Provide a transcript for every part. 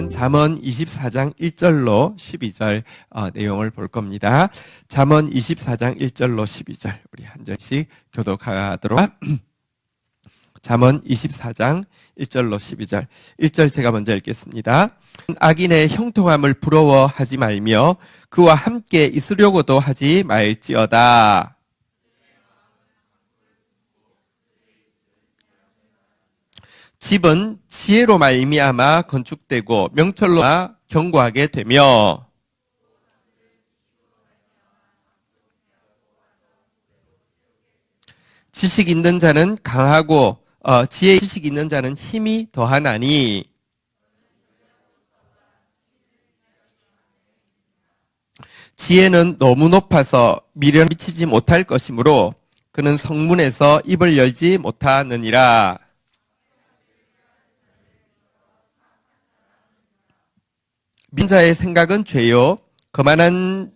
오늘은 잠언 24장 1절로 12절 내용을 볼 겁니다. 잠언 24장 1절로 12절 우리 한 절씩 교독하도록 잠언 24장 1절로 12절 1절 제가 먼저 읽겠습니다. 악인의 형통함을 부러워하지 말며 그와 함께 있으려고도 하지 말지어다. 집은 지혜로 말미암아 건축되고 명철로 견고하게 되며 지식 있는 자는 강하고 지식 있는 자는 힘이 더하나니 지혜는 너무 높아서 미련 미치지 못할 것이므로 그는 성문에서 입을 열지 못하느니라. 민자의 생각은 죄요 거만한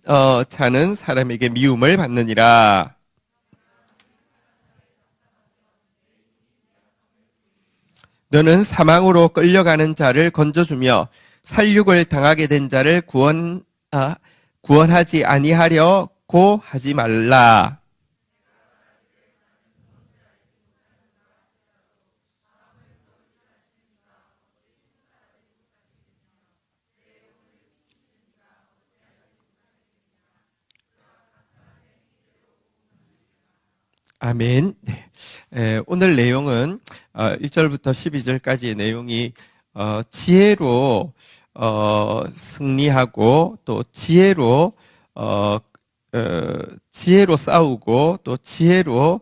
자는 사람에게 미움을 받느니라. 너는 사망으로 끌려가는 자를 건져주며 살육을 당하게 된 자를 구원하지 아니하려고 하지 말라. 아멘. 오늘 내용은 1절부터 12절까지의 내용이 지혜로 승리하고 또 지혜로 싸우고 또 지혜로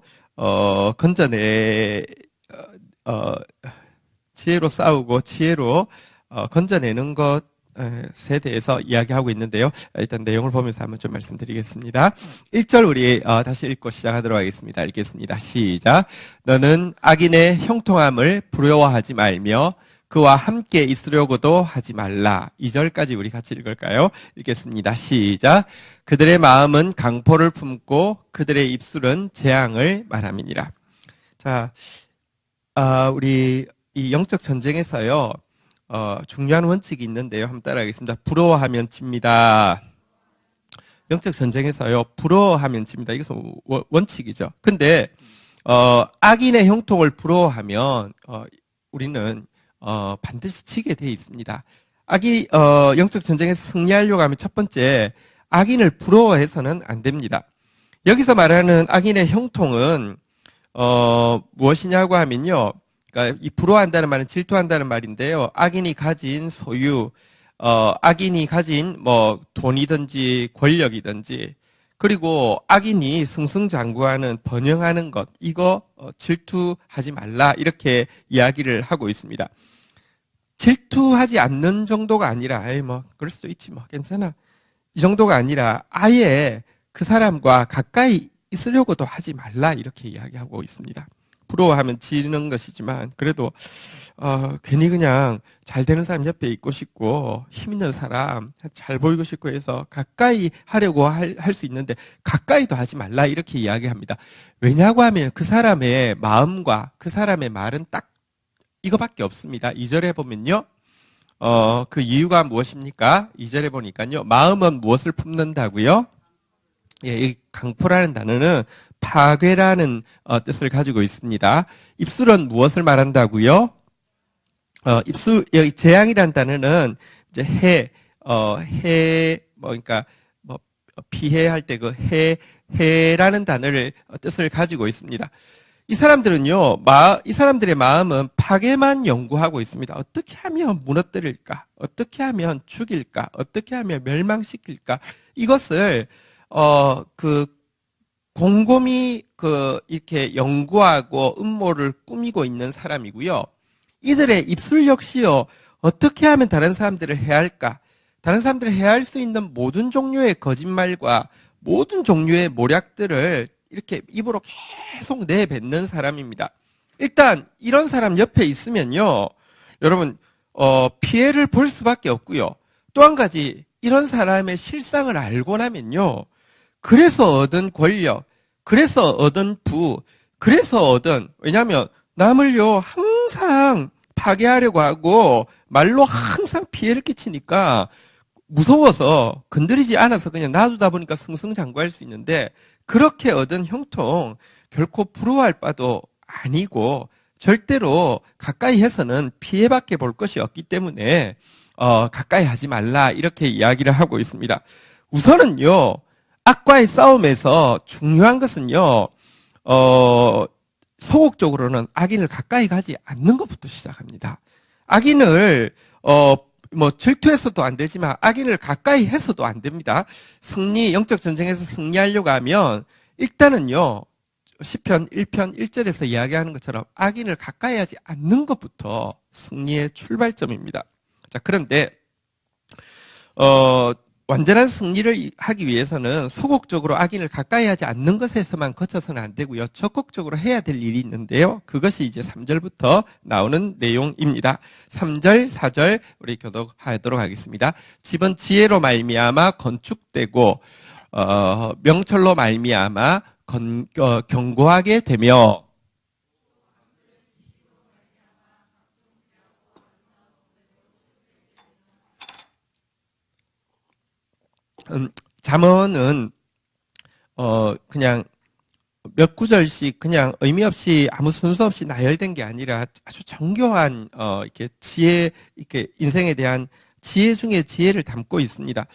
건져내는 것에 대해서 이야기하고 있는데요. 일단 내용을 보면서 한번 좀 말씀드리겠습니다. 1절 우리 다시 읽고 시작하도록 하겠습니다. 읽겠습니다. 시작. 너는 악인의 형통함을 부러워하지 말며 그와 함께 있으려고도 하지 말라. 2절까지 우리 같이 읽을까요? 읽겠습니다. 시작. 그들의 마음은 강포를 품고 그들의 입술은 재앙을 말함이니라. 자, 우리 이 영적 전쟁에서요. 중요한 원칙이 있는데요. 한번 따라하겠습니다. 부러워하면 집니다. 영적 전쟁에서요. 부러워하면 집니다. 이것은 원칙이죠. 근데 악인의 형통을 부러워하면 우리는 반드시 지게 돼 있습니다. 영적 전쟁에서 승리하려고 하면 첫 번째 악인을 부러워해서는 안 됩니다. 여기서 말하는 악인의 형통은 무엇이냐고 하면요. 그러니까 이 부러워한다는 말은 질투한다는 말인데요. 악인이 가진 소유, 악인이 가진 뭐 돈이든지 권력이든지, 그리고 악인이 승승장구하는 번영하는 것, 이거 질투하지 말라 이렇게 이야기를 하고 있습니다. 질투하지 않는 정도가 아니라, 뭐 그럴 수도 있지 뭐 괜찮아, 이 정도가 아니라 아예 그 사람과 가까이 있으려고도 하지 말라 이렇게 이야기하고 있습니다. 부러워하면 지는 것이지만 그래도 괜히 그냥 잘 되는 사람 옆에 있고 싶고 힘 있는 사람 잘 보이고 싶고 해서 가까이 하려고 할 수 있는데 가까이도 하지 말라 이렇게 이야기합니다. 왜냐고 하면 그 사람의 마음과 그 사람의 말은 딱 이거밖에 없습니다. 2절에 보면요. 그 이유가 무엇입니까? 2절에 보니까요. 마음은 무엇을 품는다고요? 예, 이 강포라는 단어는 파괴라는 뜻을 가지고 있습니다. 입술은 무엇을 말한다고요? 여기 재앙이라는 단어는 이제 그러니까 피해할 때 그 해라는 단어를 뜻을 가지고 있습니다. 이 사람들은요, 이 사람들의 마음은 파괴만 연구하고 있습니다. 어떻게 하면 무너뜨릴까? 어떻게 하면 죽일까? 어떻게 하면 멸망시킬까? 이것을 곰곰이 이렇게 연구하고 음모를 꾸미고 있는 사람이고요. 이들의 입술 역시요, 어떻게 하면 다른 사람들을 해할까? 다른 사람들을 해할 수 있는 모든 종류의 거짓말과 모든 종류의 모략들을 이렇게 입으로 계속 내뱉는 사람입니다. 일단, 이런 사람 옆에 있으면요, 여러분, 피해를 볼 수밖에 없고요. 또 한 가지, 이런 사람의 실상을 알고 나면요, 그래서 얻은 권력, 그래서 얻은 부, 그래서 얻은, 왜냐하면 남을요 항상 파괴하려고 하고 말로 항상 피해를 끼치니까 무서워서 건드리지 않아서 그냥 놔두다 보니까 승승장구할 수 있는데 그렇게 얻은 형통 결코 부러워할 바도 아니고 절대로 가까이 해서는 피해밖에 볼 것이 없기 때문에 가까이 하지 말라 이렇게 이야기를 하고 있습니다. 우선은요, 악과의 싸움에서 중요한 것은요, 소극적으로는 악인을 가까이 가지 않는 것부터 시작합니다. 악인을 질투해서도 안 되지만 악인을 가까이 해서도 안 됩니다. 영적 전쟁에서 승리하려고 하면 일단은요, 시편 1편 1절에서 이야기하는 것처럼 악인을 가까이 하지 않는 것부터 승리의 출발점입니다. 자, 그런데 완전한 승리를 하기 위해서는 소극적으로 악인을 가까이 하지 않는 것에서만 거쳐서는 안 되고요. 적극적으로 해야 될 일이 있는데요. 그것이 이제 3절부터 나오는 내용입니다. 3절, 4절 우리 교독하도록 하겠습니다. 집은 지혜로 말미암아 건축되고 명철로 말미암아 견고하게 되며 잠언은 그냥 몇 구절씩 그냥 의미 없이 아무 순서 없이 나열된 게 아니라 아주 정교한 이렇게 지혜, 이렇게 인생에 대한 지혜 중에 지혜를 담고 있습니다.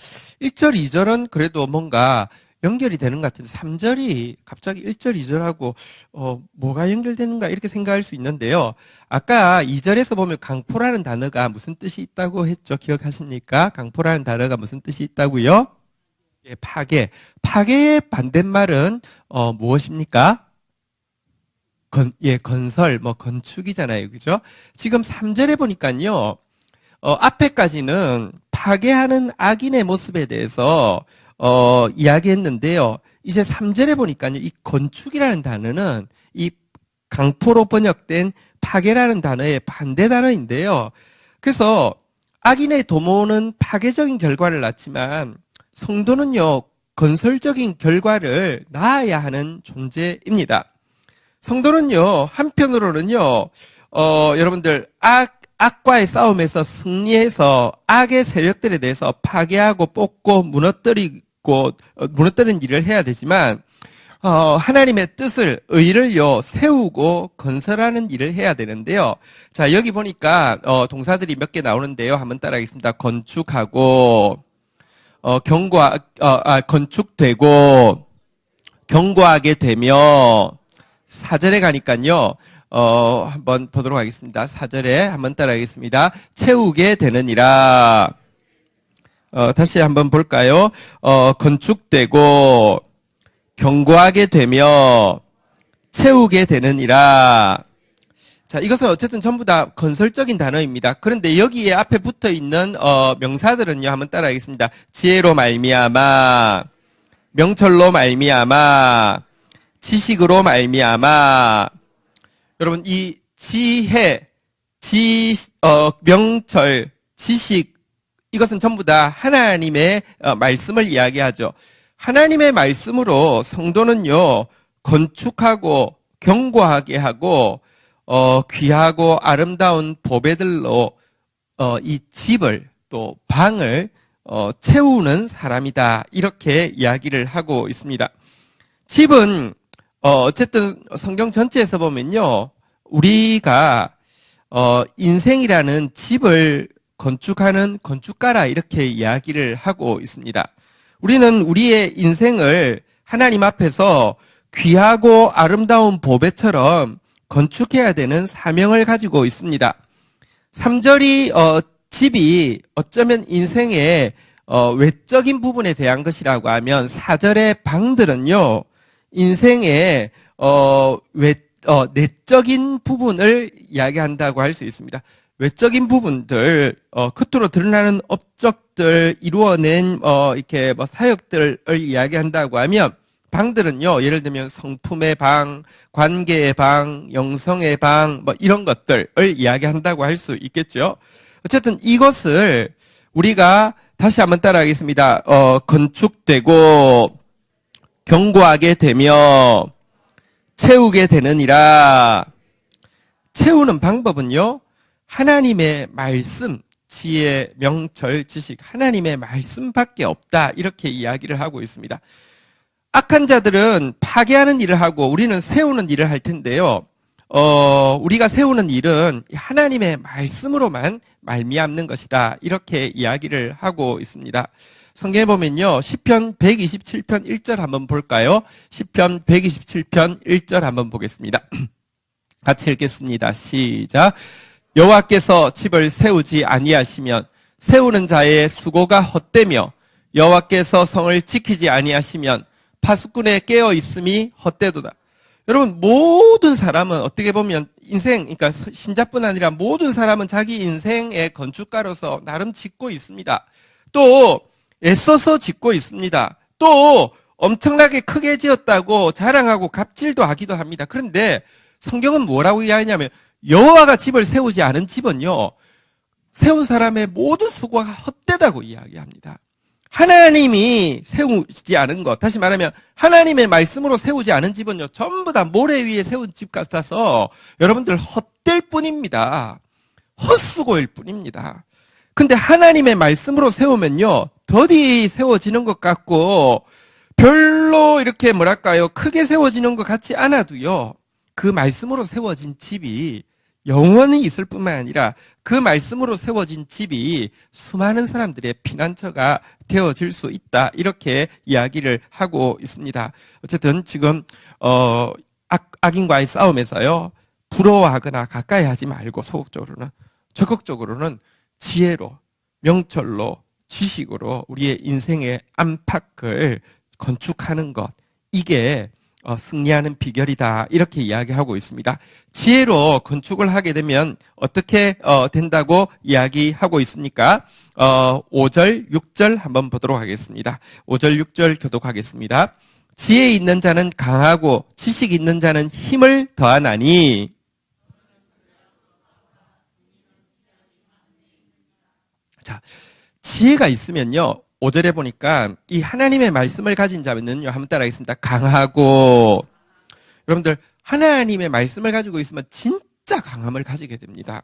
1절, 2절은 그래도 뭔가 연결이 되는 것 같은데 3절이 갑자기 1절, 2절하고 뭐가 연결되는가 이렇게 생각할 수 있는데요. 아까 2절에서 보면 강포라는 단어가 무슨 뜻이 있다고 했죠? 기억하십니까? 강포라는 단어가 무슨 뜻이 있다고요? 예, 파괴. 파괴의 반대말은 무엇입니까? 건설, 건축이잖아요. 그죠? 지금 3절에 보니까요. 앞에까지는 파괴하는 악인의 모습에 대해서 이야기했는데요. 이제 3절에 보니까요. 이 건축이라는 단어는 이 강포로 번역된 파괴라는 단어의 반대 단어인데요. 그래서 악인의 도모는 파괴적인 결과를 낳지만 성도는요, 건설적인 결과를 낳아야 하는 존재입니다. 성도는요, 한편으로는요, 여러분들, 악과의 싸움에서 승리해서 악의 세력들에 대해서 파괴하고 뽑고 무너뜨리는 일을 해야 되지만, 하나님의 뜻을, 의를요, 세우고 건설하는 일을 해야 되는데요. 자, 여기 보니까, 동사들이 몇 개 나오는데요. 한번 따라하겠습니다. 건축하고, 건축되고, 견고하게 되며, 4절에 가니까요, 한번 보도록 하겠습니다. 4절에 한번 따라하겠습니다. 채우게 되느니라. 다시 한번 볼까요? 건축되고, 견고하게 되며, 채우게 되느니라. 자, 이것은 어쨌든 전부 다 건설적인 단어입니다. 그런데 여기에 앞에 붙어 있는 명사들은요, 한번 따라하겠습니다. 지혜로 말미암아, 명철로 말미암아, 지식으로 말미암아. 여러분, 이 지혜, 명철, 지식, 이것은 전부 다 하나님의 말씀을 이야기하죠. 하나님의 말씀으로 성도는요, 건축하고 견고하게 하고 귀하고 아름다운 보배들로 이 집을 또 방을 채우는 사람이다. 이렇게 이야기를 하고 있습니다. 집은 어쨌든 성경 전체에서 보면요, 우리가 인생이라는 집을 건축하는 건축가라 이렇게 이야기를 하고 있습니다. 우리는 우리의 인생을 하나님 앞에서 귀하고 아름다운 보배처럼 건축해야 되는 사명을 가지고 있습니다. 3절이 집이 어쩌면 인생의 외적인 부분에 대한 것이라고 하면 4절의 방들은요, 인생의 내적인 부분을 이야기한다고 할 수 있습니다. 외적인 부분들, 겉으로 드러나는 업적들, 이루어낸 이렇게 사역들을 이야기한다고 하면, 방들은요, 예를 들면 성품의 방, 관계의 방, 영성의 방, 이런 것들을 이야기한다고 할 수 있겠죠. 어쨌든 이것을 우리가 다시 한번 따라하겠습니다. 건축되고 견고하게 되며 채우게 되느니라. 채우는 방법은요, 하나님의 말씀, 지혜, 명철, 지식, 하나님의 말씀밖에 없다. 이렇게 이야기를 하고 있습니다. 악한 자들은 파괴하는 일을 하고 우리는 세우는 일을 할 텐데요. 우리가 세우는 일은 하나님의 말씀으로만 말미암는 것이다. 이렇게 이야기를 하고 있습니다. 성경에 보면요. 시편 127편 1절 한번 볼까요? 시편 127편 1절 한번 보겠습니다. 같이 읽겠습니다. 시작. 여호와께서 집을 세우지 아니하시면 세우는 자의 수고가 헛되며 여호와께서 성을 지키지 아니하시면 파수꾼의 깨어 있음이 헛되도다. 여러분, 모든 사람은 어떻게 보면 인생, 그러니까 신자뿐 아니라 모든 사람은 자기 인생의 건축가로서 나름 짓고 있습니다. 또 애써서 짓고 있습니다. 또 엄청나게 크게 지었다고 자랑하고 갑질도 하기도 합니다. 그런데 성경은 뭐라고 이야기하냐면 여호와가 집을 세우지 않은 집은요, 세운 사람의 모든 수고가 헛되다고 이야기합니다. 하나님이 세우지 않은 것, 다시 말하면 하나님의 말씀으로 세우지 않은 집은요, 전부 다 모래 위에 세운 집 같아서 여러분들 헛될 뿐입니다. 헛수고일 뿐입니다. 근데 하나님의 말씀으로 세우면요, 더디 세워지는 것 같고 별로 이렇게 뭐랄까요, 크게 세워지는 것 같지 않아도요, 그 말씀으로 세워진 집이 영원히 있을 뿐만 아니라 그 말씀으로 세워진 집이 수많은 사람들의 피난처가 되어질 수 있다. 이렇게 이야기를 하고 있습니다. 어쨌든 지금 악인과의 싸움에서요, 부러워하거나 가까이 하지 말고 소극적으로는, 적극적으로는 지혜로, 명철로, 지식으로 우리의 인생의 안팎을 건축하는 것, 이게 승리하는 비결이다. 이렇게 이야기하고 있습니다. 지혜로 건축을 하게 되면 어떻게 된다고 이야기하고 있습니까? 5절, 6절 한번 보도록 하겠습니다. 5절, 6절 교독하겠습니다. 지혜 있는 자는 강하고 지식 있는 자는 힘을 더하나니. 자, 지혜가 있으면요, 5절에 보니까 이 하나님의 말씀을 가진 자면요, 한번 따라하겠습니다. 강하고. 여러분들, 하나님의 말씀을 가지고 있으면 진짜 강함을 가지게 됩니다.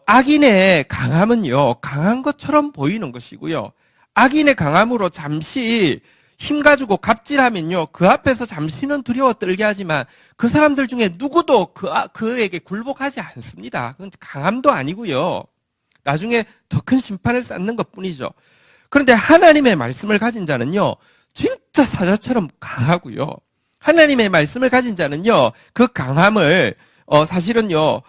악인의 강함은요, 강한 것처럼 보이는 것이고요. 악인의 강함으로 잠시 힘 가지고 갑질하면요, 그 앞에서 잠시는 두려워 떨게 하지만 그 사람들 중에 누구도 그에게 굴복하지 않습니다. 그건 강함도 아니고요. 나중에 더 큰 심판을 쌓는 것 뿐이죠. 그런데 하나님의 말씀을 가진 자는요, 진짜 사자처럼 강하고요. 하나님의 말씀을 가진 자는요, 그 강함을 사실은요,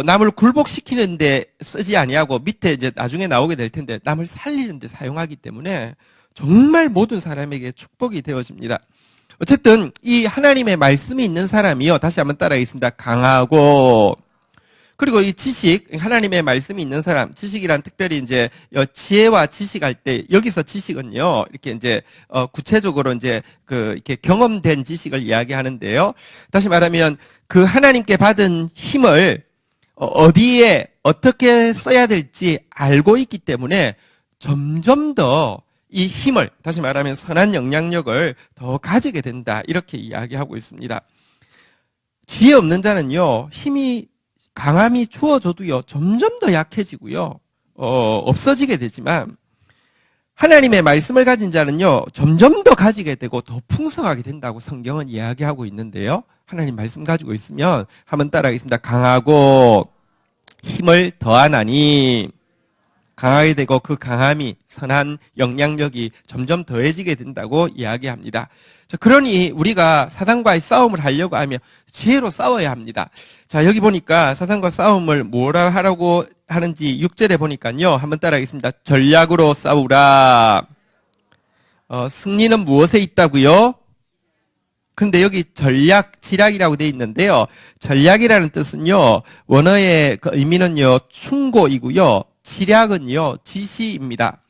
남을 굴복시키는데 쓰지 아니하고 밑에 이제 나중에 나오게 될 텐데 남을 살리는데 사용하기 때문에 정말 모든 사람에게 축복이 되어집니다. 어쨌든 이 하나님의 말씀이 있는 사람이요, 다시 한번 따라하겠습니다. 강하고. 그리고 이 지식, 하나님의 말씀이 있는 사람, 지식이란 특별히 이제 지혜와 지식할 때, 여기서 지식은요, 이렇게 이제 구체적으로 이제 이렇게 경험된 지식을 이야기하는데요. 다시 말하면 그 하나님께 받은 힘을 어디에 어떻게 써야 될지 알고 있기 때문에 점점 더 이 힘을, 다시 말하면 선한 영향력을 더 가지게 된다. 이렇게 이야기하고 있습니다. 지혜 없는 자는요, 강함이 주어져도요, 점점 더 약해지고요, 없어지게 되지만, 하나님의 말씀을 가진 자는요, 점점 더 가지게 되고 더 풍성하게 된다고 성경은 이야기하고 있는데요. 하나님 말씀 가지고 있으면 한번 따라하겠습니다. 강하고 힘을 더하나니. 강하게 되고 그 강함이, 선한 영향력이 점점 더해지게 된다고 이야기합니다. 자, 그러니 우리가 사단과의 싸움을 하려고 하면 지혜로 싸워야 합니다. 자, 여기 보니까 사단과 싸움을 뭐라 하라고 하는지 6절에 보니까요, 한번 따라하겠습니다. 전략으로 싸우라. 승리는 무엇에 있다고요? 그런데 여기 전략, 지략이라고 되어 있는데요. 전략이라는 뜻은요, 원어의 그 의미는요, 충고이고요. 지략은요, 지시입니다.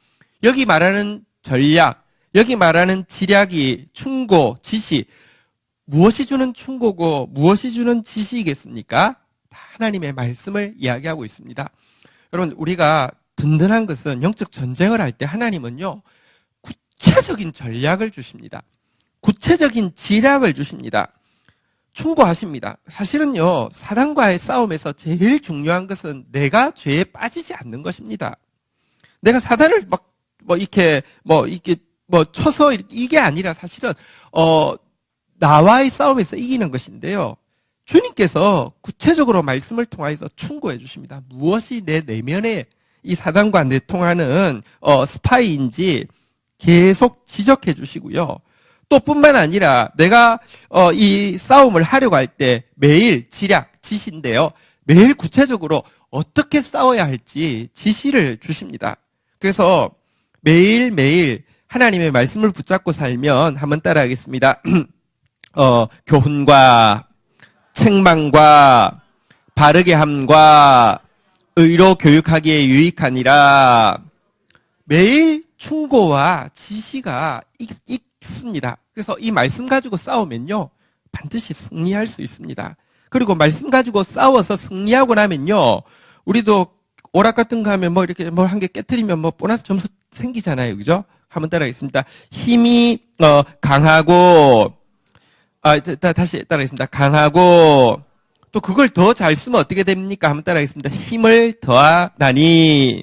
여기 말하는 전략, 여기 말하는 지략이 충고, 지시, 무엇이 주는 충고고 무엇이 주는 지시이겠습니까? 하나님의 말씀을 이야기하고 있습니다. 여러분, 우리가 든든한 것은 영적 전쟁을 할 때 하나님은요, 구체적인 전략을 주십니다. 구체적인 지략을 주십니다. 충고하십니다. 사실은요, 사단과의 싸움에서 제일 중요한 것은 내가 죄에 빠지지 않는 것입니다. 내가 사단을 쳐서 이게 아니라 사실은, 나와의 싸움에서 이기는 것인데요. 주님께서 구체적으로 말씀을 통하여서 충고해 주십니다. 무엇이 내 내면에 이 사단과 내통하는, 스파이인지 계속 지적해 주시고요. 또 뿐만 아니라 내가 이 싸움을 하려고 할 때 매일 지시인데요. 매일 구체적으로 어떻게 싸워야 할지 지시를 주십니다. 그래서 매일매일 하나님의 말씀을 붙잡고 살면 한번 따라하겠습니다. 교훈과 책망과 바르게 함과 의로 교육하기에 유익하니라. 매일 충고와 지시가 있습니다. 그래서 이 말씀 가지고 싸우면요, 반드시 승리할 수 있습니다. 그리고 말씀 가지고 싸워서 승리하고 나면요, 우리도 오락 같은 거 하면 이렇게 한 개 깨트리면 보너스 점수 생기잖아요. 그죠? 한번 따라하겠습니다. 힘이 강하고, 다시 따라하겠습니다. 강하고, 또 그걸 더 잘 쓰면 어떻게 됩니까? 한번 따라하겠습니다. 힘을 더하나니.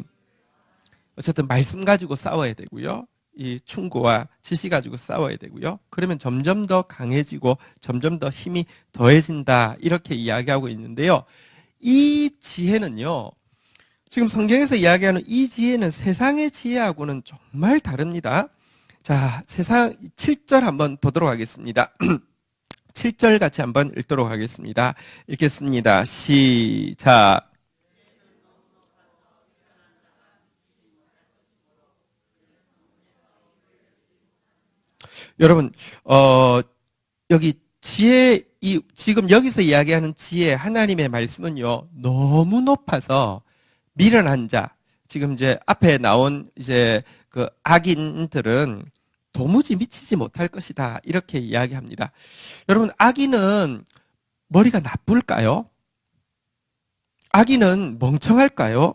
어쨌든 말씀 가지고 싸워야 되고요. 이 충고와 지시 가지고 싸워야 되고요. 그러면 점점 더 강해지고 점점 더 힘이 더해진다. 이렇게 이야기하고 있는데요. 이 지혜는요, 지금 성경에서 이야기하는 이 지혜는 세상의 지혜하고는 정말 다릅니다. 자, 7절 한번 보도록 하겠습니다. 7절 같이 한번 읽도록 하겠습니다. 읽겠습니다. 시작. 여러분, 여기 지혜, 지금 여기서 이야기하는 지혜, 하나님의 말씀은요, 너무 높아서 미련한 자, 지금 이제 앞에 나온 이제 그 악인들은 도무지 미치지 못할 것이다. 이렇게 이야기합니다. 여러분, 악인은 머리가 나쁠까요? 악인은 멍청할까요?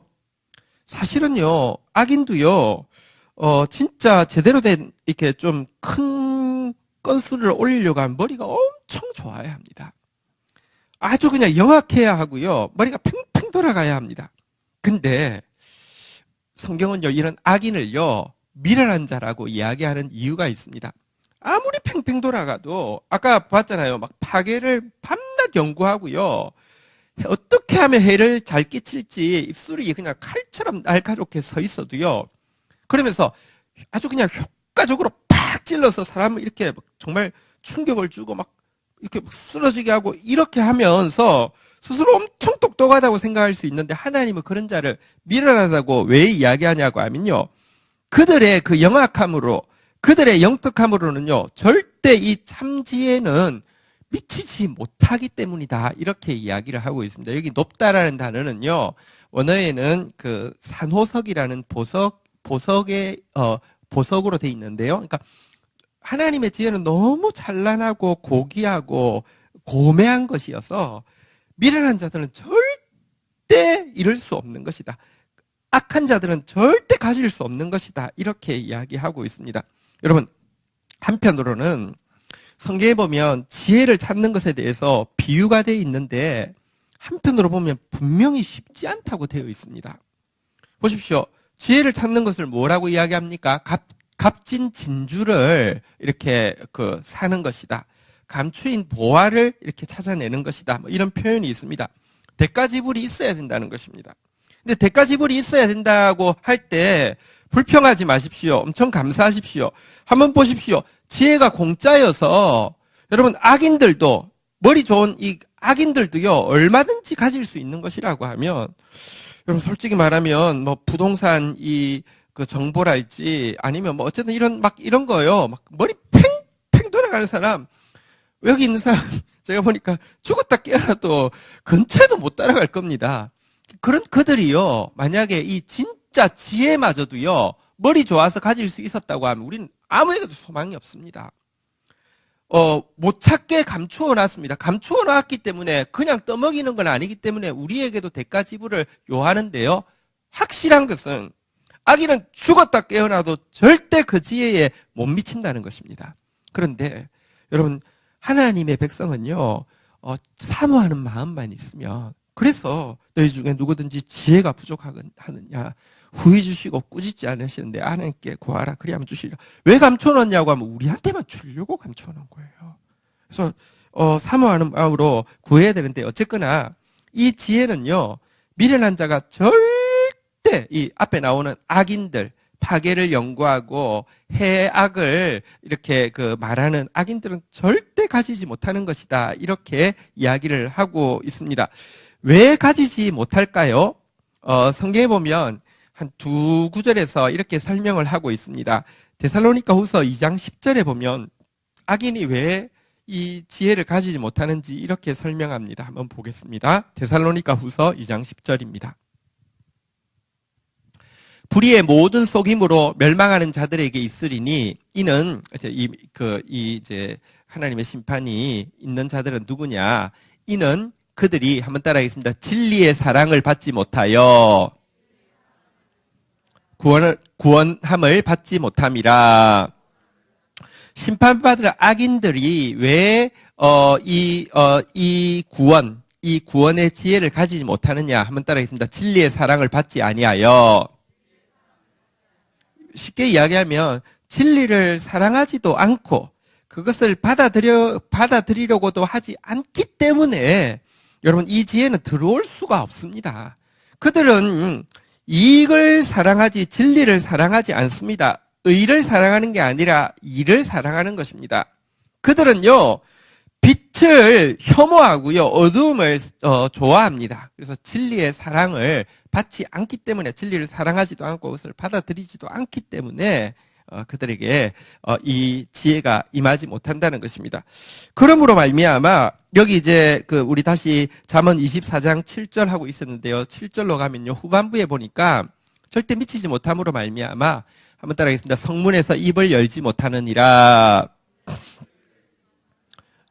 사실은요, 악인도요, 진짜 제대로 된 이렇게 좀 큰 건수를 올리려고 하면 머리가 엄청 좋아야 합니다. 아주 그냥 영악해야 하고요, 머리가 팽팽 돌아가야 합니다. 근데 성경은요, 이런 악인을요, 미련한 자라고 이야기하는 이유가 있습니다. 아무리 팽팽 돌아가도 아까 봤잖아요. 막 파괴를 밤낮 연구하고요. 어떻게 하면 해를 잘 끼칠지 입술이 그냥 칼처럼 날카롭게 서 있어도요. 그러면서 아주 그냥 효과적으로 팍 찔러서 사람을 이렇게 정말 충격을 주고 막 이렇게 쓰러지게 하고 이렇게 하면서 스스로 엄청 똑똑하다고 생각할 수 있는데, 하나님은 그런 자를 미련하다고 왜 이야기하냐고 하면요, 그들의 그 영악함으로, 그들의 영특함으로는요, 절대 이 참지혜는 미치지 못하기 때문이다. 이렇게 이야기를 하고 있습니다. 여기 높다라는 단어는요, 원어에는 그 산호석이라는 보석으로 돼 있는데요. 그러니까 하나님의 지혜는 너무 찬란하고 고귀하고 고매한 것이어서 미련한 자들은 절대 이룰 수 없는 것이다. 악한 자들은 절대 가질 수 없는 것이다. 이렇게 이야기하고 있습니다. 여러분, 한편으로는 성경에 보면 지혜를 찾는 것에 대해서 비유가 되어 있는데, 한편으로 보면 분명히 쉽지 않다고 되어 있습니다. 보십시오. 지혜를 찾는 것을 뭐라고 이야기합니까? 값진 진주를 이렇게 사는 것이다. 감추인 보화를 이렇게 찾아내는 것이다. 이런 표현이 있습니다. 대가 지불이 있어야 된다는 것입니다. 근데 대가 지불이 있어야 된다고 할 때 불평하지 마십시오. 엄청 감사하십시오. 한번 보십시오. 지혜가 공짜여서 여러분, 악인들도, 머리 좋은 이 악인들도요, 얼마든지 가질 수 있는 것이라고 하면, 여러분 솔직히 말하면 부동산 그 정보랄지 아니면 어쨌든 이런 거요. 막 머리 팽팽 돌아가는 사람, 여기 있는 사람 제가 보니까 죽었다 깨어나도 근처에도 못 따라갈 겁니다. 그런 그들이요, 만약에 이 진짜 지혜마저도요, 머리 좋아서 가질 수 있었다고 하면 우리는 아무에게도 소망이 없습니다. 못 찾게 감추어 놨습니다. 감추어 놨기 때문에 그냥 떠먹이는 건 아니기 때문에 우리에게도 대가 지불을 요하는데요. 확실한 것은 악인은 죽었다 깨어나도 절대 그 지혜에 못 미친다는 것입니다. 그런데 여러분, 하나님의 백성은요, 사모하는 마음만 있으면, 그래서 너희 중에 누구든지 지혜가 부족하느냐 후히 주시고 꾸짖지 않으시는데 하나님께 구하라 그리하면 주시리라. 왜 감춰놓냐고 하면 우리한테만 주려고 감춰놓은 거예요. 그래서 사모하는 마음으로 구해야 되는데, 어쨌거나 이 지혜는요, 미련한 자가 절대 이 앞에 나오는 악인들, 파괴를 연구하고 해악을 이렇게 말하는 악인들은 절대 가지지 못하는 것이다, 이렇게 이야기를 하고 있습니다. 왜 가지지 못할까요? 성경에 보면 한 두 구절에서 이렇게 설명을 하고 있습니다. 데살로니가 후서 2장 10절에 보면 악인이 왜 이 지혜를 가지지 못하는지 이렇게 설명합니다. 한번 보겠습니다. 데살로니가 후서 2장 10절입니다. 불의의 모든 속임으로 멸망하는 자들에게 있으리니 이는 이제 하나님의 심판이 있는 자들은 누구냐? 이는 그들이, 한번 따라하겠습니다. 진리의 사랑을 받지 못하여 구원함을 받지 못함이라. 심판받을 악인들이 왜 이 구원의 지혜를 가지지 못하느냐? 한번 따라하겠습니다. 진리의 사랑을 받지 아니하여. 쉽게 이야기하면 진리를 사랑하지도 않고 그것을 받아들이려고도 하지 않기 때문에 여러분, 이 지혜는 들어올 수가 없습니다. 그들은 이익을 사랑하지 진리를 사랑하지 않습니다. 의를 사랑하는 게 아니라 이를 사랑하는 것입니다. 그들은요, 빛을 혐오하고요, 어두움을 좋아합니다. 그래서 진리의 사랑을 받지 않기 때문에, 진리를 사랑하지도 않고 그것을 받아들이지도 않기 때문에 그들에게 이 지혜가 임하지 못한다는 것입니다. 그러므로 말미암아 여기 이제 우리 다시 잠언 24장 7절 하고 있었는데요. 7절로 가면요, 후반부에 보니까 절대 미치지 못함으로 말미암아, 한번 따라하겠습니다. 성문에서 입을 열지 못하느니라.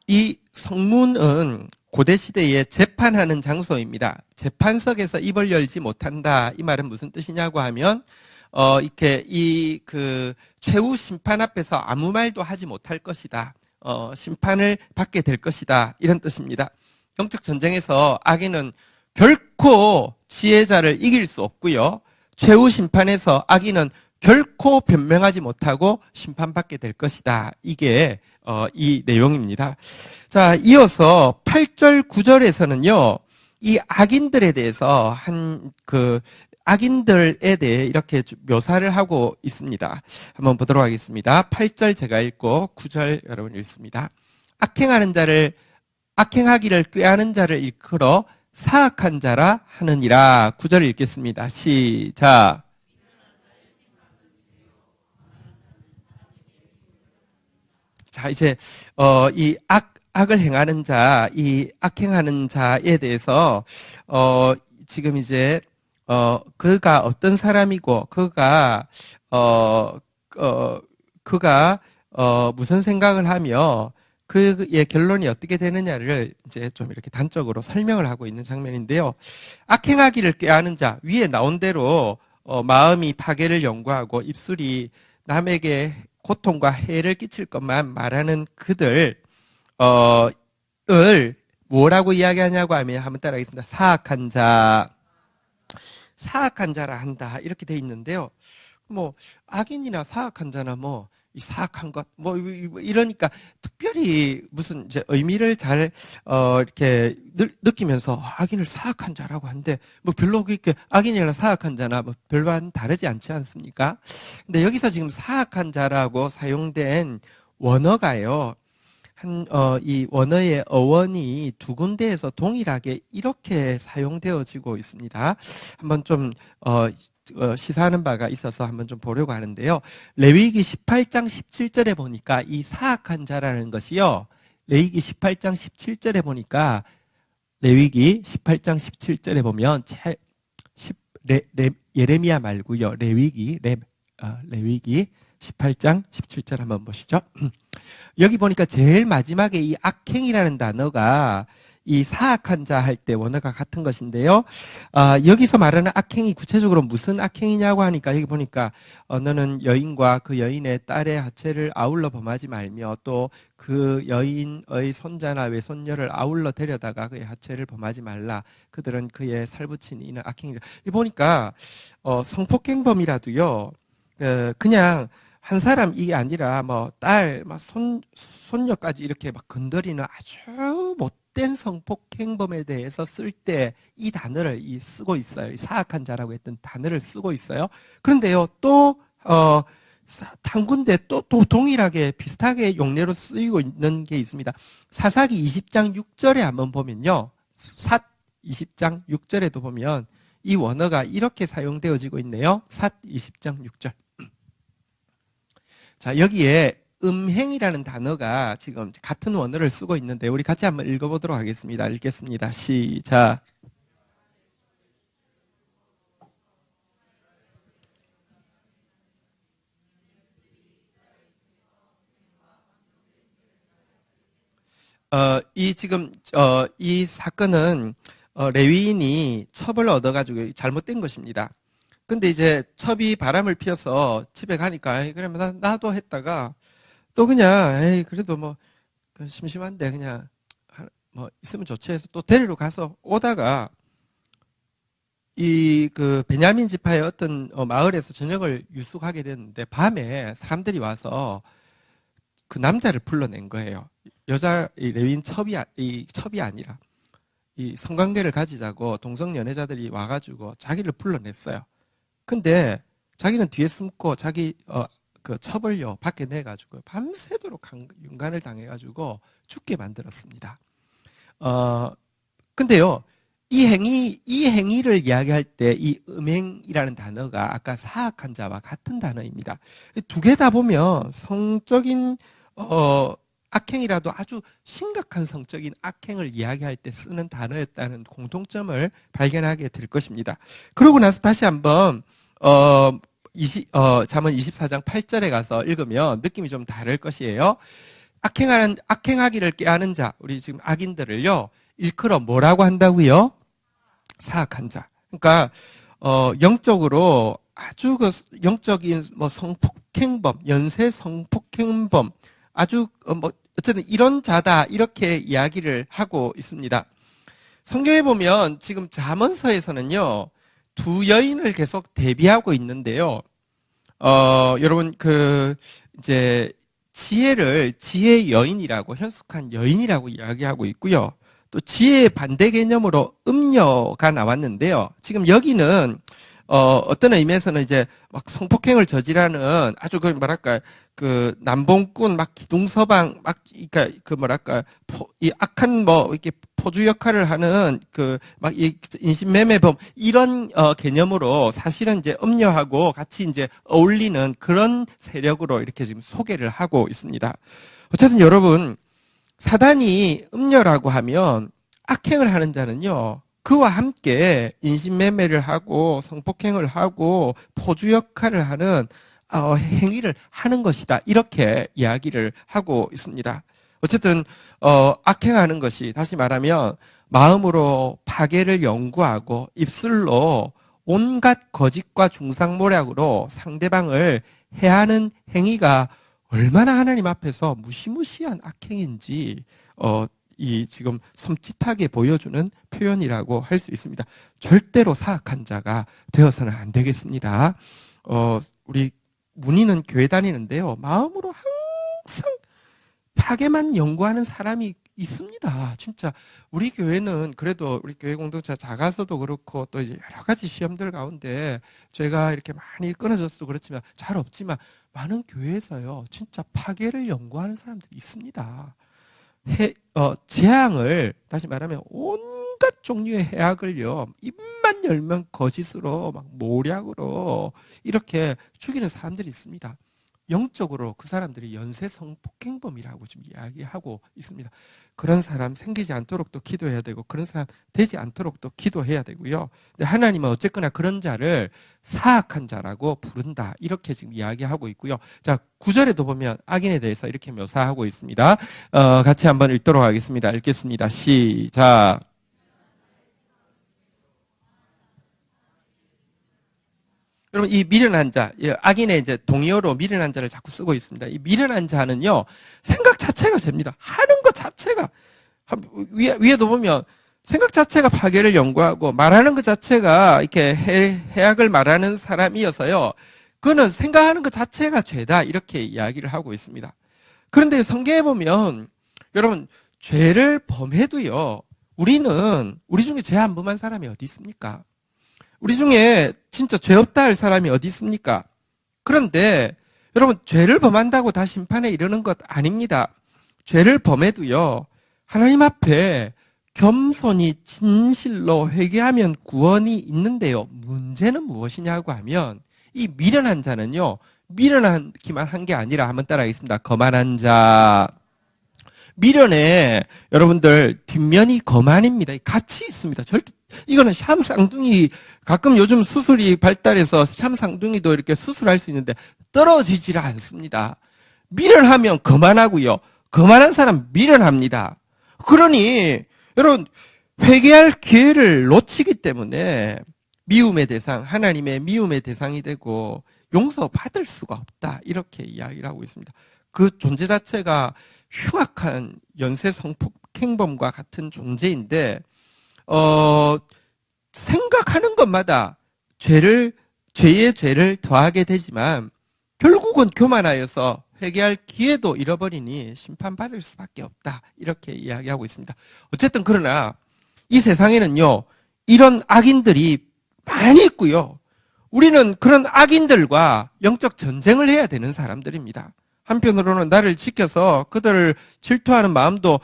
이 성문은 고대시대에 재판하는 장소입니다. 재판석에서 입을 열지 못한다. 이 말은 무슨 뜻이냐고 하면, 이렇게 최후 심판 앞에서 아무 말도 하지 못할 것이다. 심판을 받게 될 것이다. 이런 뜻입니다. 영적 전쟁에서 악인은 결코 지혜자를 이길 수 없고요. 최후 심판에서 악인은 결코 변명하지 못하고 심판받게 될 것이다. 이게 이 내용입니다. 자, 이어서 8절 9절에서는요. 이 악인들에 대해서 악인들에 대해 이렇게 묘사를 하고 있습니다. 한번 보도록 하겠습니다. 8절 제가 읽고 9절 여러분 읽습니다. 악행하기를 꾀하는 자를 일컬어 사악한 자라 하느니라. 9절 읽겠습니다. 시작. 자, 이제 이 악을 행하는 자, 이 악행하는 자에 대해서 지금 이제 그가 어떤 사람이고 그가 무슨 생각을 하며 그의 결론이 어떻게 되느냐를 이제 좀 이렇게 단적으로 설명을 하고 있는 장면인데요. 악행하기를 꾀하는 자, 위에 나온 대로 마음이 파괴를 연구하고 입술이 남에게 고통과 해를 끼칠 것만 말하는 그들을 뭐라고 이야기하냐고 하면, 한번 따라하겠습니다. 사악한 자라 한다. 이렇게 돼 있는데요. 뭐 악인이나 사악한 자나 뭐 이 사악한 것 뭐 이러니까 특별히 무슨 이제 의미를 잘 이렇게 느끼면서 악인을 사악한 자라고 하는데, 뭐 별로 그렇게 악인이나 사악한 자나 뭐 별반 다르지 않지 않습니까? 근데 여기서 지금 사악한 자라고 사용된 원어가요. 이 원어의 어원이 두 군데에서 동일하게 이렇게 사용되어지고 있습니다. 한번 좀 시사하는 바가 있어서 한번 좀 보려고 하는데요. 레위기 18장 17절에 보니까 이 사악한 자라는 것이요. 레위기 18장 17절에 보니까 레위기 18장 17절에 보면 예레미야 말고요. 레위기 18장 17절 한번 보시죠. 여기 보니까 제일 마지막에 이 악행이라는 단어가 이 사악한 자 할 때 원어가 같은 것인데요. 여기서 말하는 악행이 구체적으로 무슨 악행이냐고 하니까 여기 보니까 너는 여인과 그 여인의 딸의 하체를 아울러 범하지 말며 또 그 여인의 손자나 외손녀를 아울러 데려다가 그의 하체를 범하지 말라. 그들은 그의 살붙인 이는 악행이라. 이 보니까 성폭행범이라도요. 그냥 한 사람 이게 아니라 뭐 딸, 막 손녀까지 이렇게 막 건드리는 아주 못된 성폭행범에 대해서 쓸 때 이 단어를 쓰고 있어요. 이 사악한 자라고 했던 단어를 쓰고 있어요. 그런데요, 또 단군데 또 동일하게 비슷하게 용례로 쓰이고 있는 게 있습니다. 사사기 20장 6절에 한번 보면요. 20장 6절에도 보면 이 원어가 이렇게 사용되어지고 있네요. 20장 6절. 자, 여기에 음행이라는 단어가 지금 같은 원어를 쓰고 있는데 우리 같이 한번 읽어보도록 하겠습니다. 읽겠습니다. 시작. 이 사건은 레위인이 첩을 얻어가지고 잘못된 것입니다. 근데 이제 첩이 바람을 피워서 집에 가니까 그러면 나도 했다가 또 그냥 그래도 뭐 심심한데 그냥 뭐 있으면 좋지 해서 또 데리러 가서 오다가 이 그 베냐민 지파의 어떤 마을에서 저녁을 유숙하게 됐는데 밤에 사람들이 와서 그 남자를 불러낸 거예요. 여자 이 레위인 첩이 아니라 이 성관계를 가지자고 동성 연애자들이 와가지고 자기를 불러냈어요. 근데 자기는 뒤에 숨고 자기 그 첩을요 밖에 내가지고 밤새도록 윤간을 당해가지고 죽게 만들었습니다. 근데요 이 행위를 이야기할 때 이 음행이라는 단어가 아까 사악한 자와 같은 단어입니다. 두 개 다 보면 성적인 악행이라도 아주 심각한 성적인 악행을 이야기할 때 쓰는 단어였다는 공통점을 발견하게 될 것입니다. 그러고 나서 다시 한번 잠언 24장 8절에 가서 읽으면 느낌이 좀 다를 것이에요. 악행하기를 꾀하는 자, 우리 지금 악인들을요, 일컬어 뭐라고 한다고요? 사악한 자. 그러니까 영적으로 아주 그 영적인 뭐 성폭행범, 연쇄 성폭행범, 아주 뭐 어쨌든 이런 자다 이렇게 이야기를 하고 있습니다. 성경에 보면 지금 잠언서에서는요 두 여인을 계속 대비하고 있는데요. 여러분 이제 지혜의 여인이라고 현숙한 여인이라고 이야기하고 있고요. 또 지혜의 반대 개념으로 음녀가 나왔는데요. 지금 여기는 어떤 의미에서는 이제 막 성폭행을 저지르는 아주 그 남봉꾼 막 기둥서방 막 그러니까 이 악한 뭐 이렇게 포주 역할을 하는 그 막 이 인신매매범 이런 개념으로 사실은 이제 음녀하고 같이 이제 어울리는 그런 세력으로 이렇게 지금 소개를 하고 있습니다. 어쨌든 여러분 사단이 음녀라고 하면 악행을 하는 자는요. 그와 함께 인신매매를 하고 성폭행을 하고 포주 역할을 하는 행위를 하는 것이다. 이렇게 이야기를 하고 있습니다. 어쨌든 악행하는 것이 다시 말하면 마음으로 파괴를 연구하고 입술로 온갖 거짓과 중상모략으로 상대방을 해하는 행위가 얼마나 하나님 앞에서 무시무시한 악행인지 이 지금 섬찟하게 보여주는 표현이라고 할 수 있습니다. 절대로 사악한 자가 되어서는 안 되겠습니다. 우리 문의는 교회 다니는데요. 마음으로 항상 파괴만 연구하는 사람이 있습니다. 진짜 우리 교회는 그래도 우리 교회 공동체 작아서도 그렇고 또 이제 여러 가지 시험들 가운데 제가 이렇게 많이 끊어져서 그렇지만 잘 없지만 많은 교회에서요. 진짜 파괴를 연구하는 사람들이 있습니다. 재앙을 다시 말하면 온갖 종류의 해악을요 입만 열면 거짓으로 막 모략으로 이렇게 죽이는 사람들이 있습니다. 영적으로 그 사람들이 연쇄 성폭행범이라고 지금 이야기하고 있습니다. 그런 사람 생기지 않도록 또 기도해야 되고 그런 사람 되지 않도록 또 기도해야 되고요. 근데 하나님은 어쨌거나 그런 자를 사악한 자라고 부른다. 이렇게 지금 이야기하고 있고요. 자, 9절에도 보면 악인에 대해서 이렇게 묘사하고 있습니다. 같이 한번 읽도록 하겠습니다. 읽겠습니다. 시작. 여러분, 이 미련한 자, 악인의 이제 동의어로 미련한 자를 자꾸 쓰고 있습니다. 이 미련한 자는요, 생각 자체가 죄입니다. 하는 것 자체가, 위에도 보면 생각 자체가 파괴를 연구하고 말하는 것 자체가 이렇게 해악을 말하는 사람이어서요, 그거는 생각하는 것 자체가 죄다. 이렇게 이야기를 하고 있습니다. 그런데 성경에 보면, 여러분, 죄를 범해도요, 우리 중에 죄 안 범한 사람이 어디 있습니까? 우리 중에 진짜 죄 없다 할 사람이 어디 있습니까? 그런데 여러분, 죄를 범한다고 다 심판에 이르는 것 아닙니다. 죄를 범해도요, 하나님 앞에 겸손히 진실로 회개하면 구원이 있는데요. 문제는 무엇이냐고 하면 이 미련한 자는요, 미련하기만 한 게 아니라 한번 따라하겠습니다. 거만한 자. 미련에 여러분들 뒷면이 거만입니다. 같이 있습니다. 절대 이거는 샴 쌍둥이, 가끔 요즘 수술이 발달해서 샴 쌍둥이도 이렇게 수술할 수 있는데 떨어지질 않습니다. 미련하면 거만하고요. 거만한 사람 미련합니다. 그러니 여러분, 회개할 기회를 놓치기 때문에 미움의 대상, 하나님의 미움의 대상이 되고 용서받을 수가 없다. 이렇게 이야기를 하고 있습니다. 그 존재 자체가 흉악한 연쇄 성폭행범과 같은 존재인데, 생각하는 것마다 죄의 죄를 더하게 되지만, 결국은 교만하여서 회개할 기회도 잃어버리니 심판받을 수밖에 없다. 이렇게 이야기하고 있습니다. 어쨌든 그러나, 이 세상에는요, 이런 악인들이 많이 있고요. 우리는 그런 악인들과 영적 전쟁을 해야 되는 사람들입니다. 한편으로는 나를 지켜서 그들을 질투하는 마음도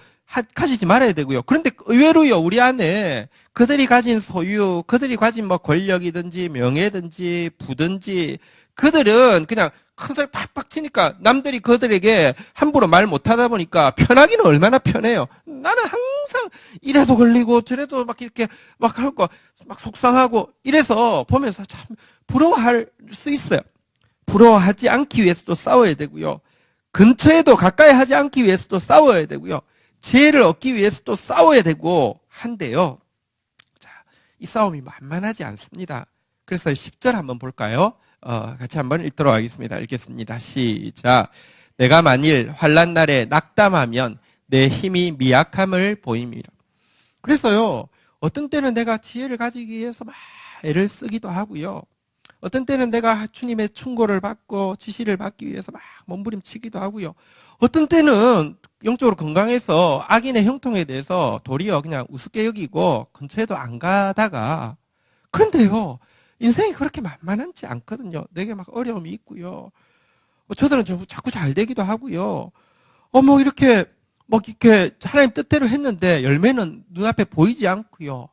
가지지 말아야 되고요. 그런데 의외로요, 우리 안에 그들이 가진 소유, 그들이 가진 뭐 권력이든지 명예든지 부든지, 그들은 그냥 큰 소리 팍팍 치니까 남들이 그들에게 함부로 말 못하다 보니까 편하기는 얼마나 편해요. 나는 항상 이래도 걸리고 저래도 막 이렇게 막 하고 막 속상하고 이래서 보면서 참 부러워할 수 있어요. 부러워하지 않기 위해서도 싸워야 되고요. 근처에도 가까이 하지 않기 위해서도 싸워야 되고요. 지혜를 얻기 위해서도 싸워야 되고 한데요. 자, 이 싸움이 만만하지 않습니다. 그래서 10절 한번 볼까요? 같이 한번 읽도록 하겠습니다. 읽겠습니다. 시작. 내가 만일 환난 날에 낙담하면 내 힘이 미약함을 보임이라. 그래서요, 어떤 때는 내가 지혜를 가지기 위해서 막 애를 쓰기도 하고요. 어떤 때는 내가 주님의 충고를 받고 지시를 받기 위해서 막 몸부림치기도 하고요. 어떤 때는 영적으로 건강해서 악인의 형통에 대해서 도리어 그냥 우습게 여기고 근처에도 안 가다가, 그런데요, 인생이 그렇게 만만하지 않거든요. 내게 막 어려움이 있고요. 저들은 자꾸 잘 되기도 하고요. 이렇게 하나님 뜻대로 했는데 열매는 눈앞에 보이지 않고요.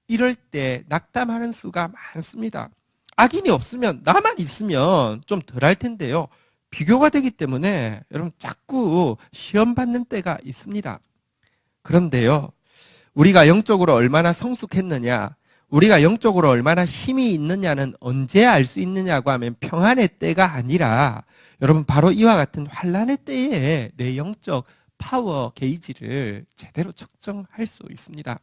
이럴 때 낙담하는 수가 많습니다. 악인이 없으면, 나만 있으면 좀 덜 할 텐데요. 비교가 되기 때문에 여러분 자꾸 시험 받는 때가 있습니다. 그런데요, 우리가 영적으로 얼마나 성숙했느냐, 우리가 영적으로 얼마나 힘이 있느냐는 언제 알 수 있느냐고 하면 평안의 때가 아니라 여러분 바로 이와 같은 환난의 때에 내 영적 파워 게이지를 제대로 측정할 수 있습니다.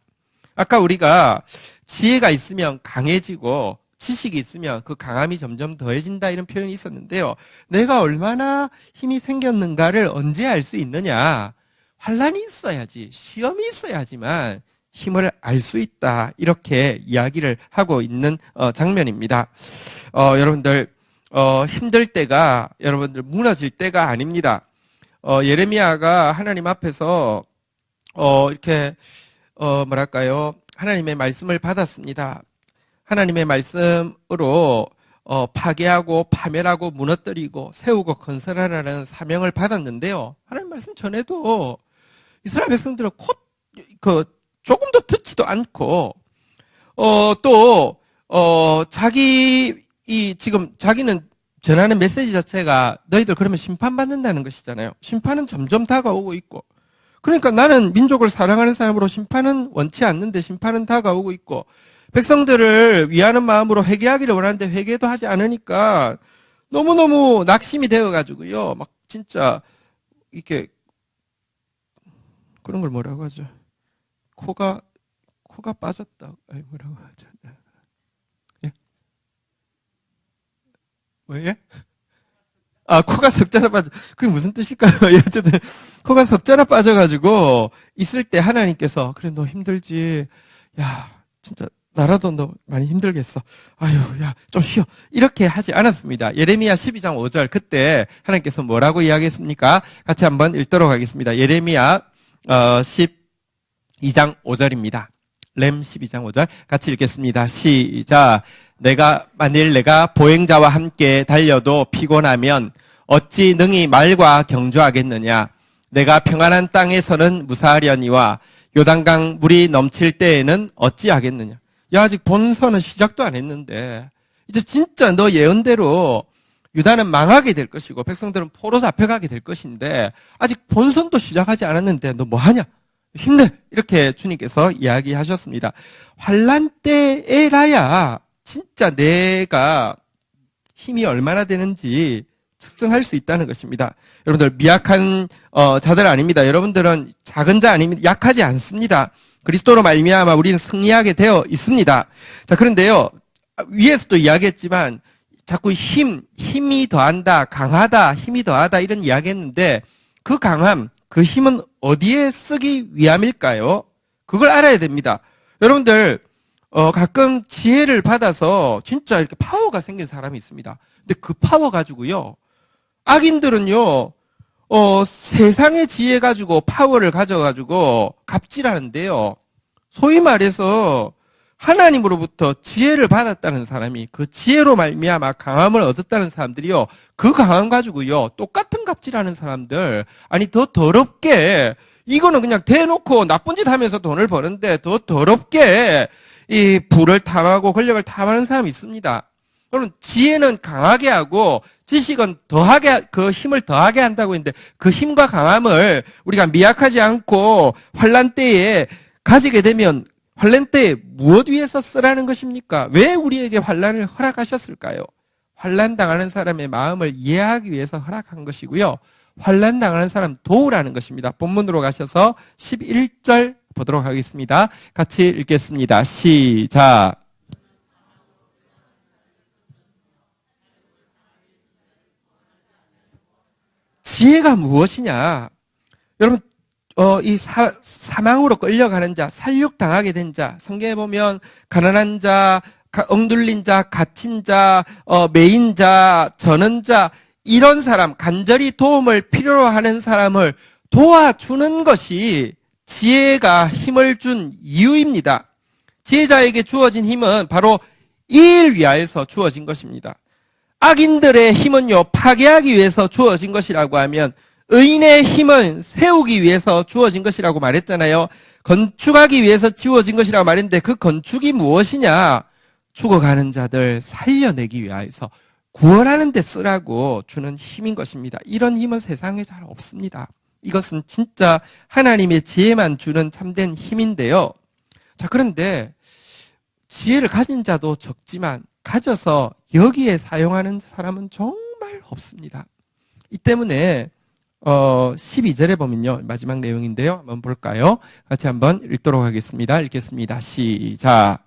아까 우리가 지혜가 있으면 강해지고 지식이 있으면 그 강함이 점점 더해진다, 이런 표현이 있었는데요. 내가 얼마나 힘이 생겼는가를 언제 알 수 있느냐? 환난이 있어야지, 시험이 있어야지만 힘을 알 수 있다, 이렇게 이야기를 하고 있는 장면입니다. 여러분들 힘들 때가, 여러분들 무너질 때가 아닙니다. 예레미야가 하나님 앞에서 이렇게 뭐랄까요, 하나님의 말씀을 받았습니다. 하나님의 말씀으로 파괴하고 파멸하고 무너뜨리고 세우고 건설하라는 사명을 받았는데요. 하나님 말씀 전에도 이스라엘 백성들은 조금도 듣지도 않고 자기는 전하는 메시지 자체가 너희들 그러면 심판받는다는 것이잖아요. 심판은 점점 다가오고 있고. 그러니까 나는 민족을 사랑하는 사람으로 심판은 원치 않는데 심판은 다가오고 있고, 백성들을 위하는 마음으로 회개하기를 원하는데 회개도 하지 않으니까 너무너무 낙심이 되어가지고요. 막 진짜 이렇게 그런 걸 뭐라고 하죠? 코가 빠졌다. 아니 뭐라고 하죠? 예? 왜? 아, 코가 석자나 빠져. 그게 무슨 뜻일까요? 어쨌든 코가 석자나 빠져가지고 있을 때 하나님께서 그래 너 힘들지. 야 진짜 나라도 너 많이 힘들겠어. 아유 야 좀 쉬어. 이렇게 하지 않았습니다. 예레미야 12장 5절 그때 하나님께서 뭐라고 이야기했습니까? 같이 한번 읽도록 하겠습니다. 예레미야 12장 5절입니다. 렘 12장 5절 같이 읽겠습니다. 시작. 만일 내가 보행자와 함께 달려도 피곤하면 어찌 능히 말과 경주하겠느냐. 내가 평안한 땅에서는 무사하려니와 요단강 물이 넘칠 때에는 어찌하겠느냐. 야 아직 본선은 시작도 안 했는데 이제 진짜 너 예언대로 유다는 망하게 될 것이고 백성들은 포로 잡혀가게 될 것인데 아직 본선도 시작하지 않았는데 너 뭐하냐. 힘내. 이렇게 주님께서 이야기하셨습니다. 환난 때에라야 진짜 내가 힘이 얼마나 되는지 측정할 수 있다는 것입니다. 여러분들 미약한 자들 아닙니다. 여러분들은 작은 자 아닙니다. 약하지 않습니다. 그리스도로 말미암아 우리는 승리하게 되어 있습니다. 자, 그런데요. 위에서도 이야기했지만 자꾸 힘이 더한다, 강하다, 힘이 더하다 이런 이야기했는데 그 강함, 그 힘은 어디에 쓰기 위함일까요? 그걸 알아야 됩니다. 여러분들 가끔 지혜를 받아서 진짜 이렇게 파워가 생긴 사람이 있습니다. 근데 그 파워 가지고요. 악인들은요. 세상의 지혜 가지고 파워를 가져가지고 갑질하는데요. 소위 말해서 하나님으로부터 지혜를 받았다는 사람이 그 지혜로 말미암아 강함을 얻었다는 사람들이요. 그 강함 가지고요. 똑같은 갑질하는 사람들. 아니 더 더럽게 이거는 그냥 대놓고 나쁜 짓 하면서 돈을 버는데 더 더럽게 이 부를 탐하고 권력을 탐하는 사람이 있습니다. 그럼 지혜는 강하게 하고 지식은 더하게 그 힘을 더하게 한다고 했는데 그 힘과 강함을 우리가 미약하지 않고 환난 때에 가지게 되면 환난 때에 무엇 위해서 쓰라는 것입니까? 왜 우리에게 환난을 허락하셨을까요? 환난 당하는 사람의 마음을 이해하기 위해서 허락한 것이고요. 환난 당하는 사람 도우라는 것입니다. 본문으로 가셔서 11절 보도록 하겠습니다. 같이 읽겠습니다. 시작. 지혜가 무엇이냐? 여러분, 이 사망으로 끌려가는 자, 살육당하게 된 자, 성경에 보면 가난한 자, 억눌린 자, 갇힌 자, 매인 자, 저는 자, 이런 사람, 간절히 도움을 필요로 하는 사람을 도와주는 것이 지혜가 힘을 준 이유입니다. 지혜자에게 주어진 힘은 바로 이 일 위하여서 주어진 것입니다. 악인들의 힘은요, 파괴하기 위해서 주어진 것이라고 하면 의인의 힘은 세우기 위해서 주어진 것이라고 말했잖아요. 건축하기 위해서 주어진 것이라고 말했는데 그 건축이 무엇이냐? 죽어가는 자들 살려내기 위하여서 구원하는 데 쓰라고 주는 힘인 것입니다. 이런 힘은 세상에 잘 없습니다. 이것은 진짜 하나님의 지혜만 주는 참된 힘인데요. 자, 그런데 지혜를 가진 자도 적지만 가져서 여기에 사용하는 사람은 정말 없습니다. 이 때문에 12절에 보면요. 마지막 내용인데요. 한번 볼까요? 같이 한번 읽도록 하겠습니다. 읽겠습니다. 시작.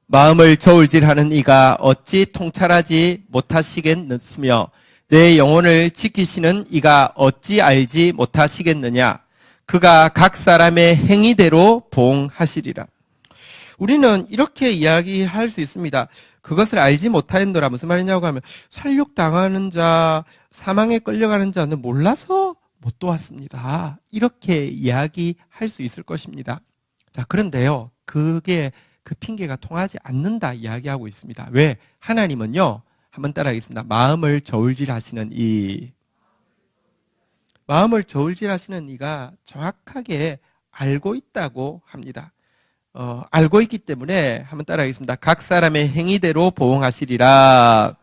마음을 저울질하는 이가 어찌 통찰하지 못하시겠느며 내 영혼을 지키시는 이가 어찌 알지 못하시겠느냐. 그가 각 사람의 행위대로 보응하시리라. 우리는 이렇게 이야기할 수 있습니다. 그것을 알지 못하였노라. 무슨 말이냐고 하면 살육당하는 자, 사망에 끌려가는 자는 몰라서 못 도왔습니다. 이렇게 이야기할 수 있을 것입니다. 자, 그런데요. 그 핑계가 통하지 않는다 이야기하고 있습니다. 왜? 하나님은요. 한번 따라하겠습니다. 마음을 저울질하시는 마음을 저울질하시는 이가 정확하게 알고 있다고 합니다. 알고 있기 때문에 한번 따라하겠습니다. 각 사람의 행위대로 보응하시리라.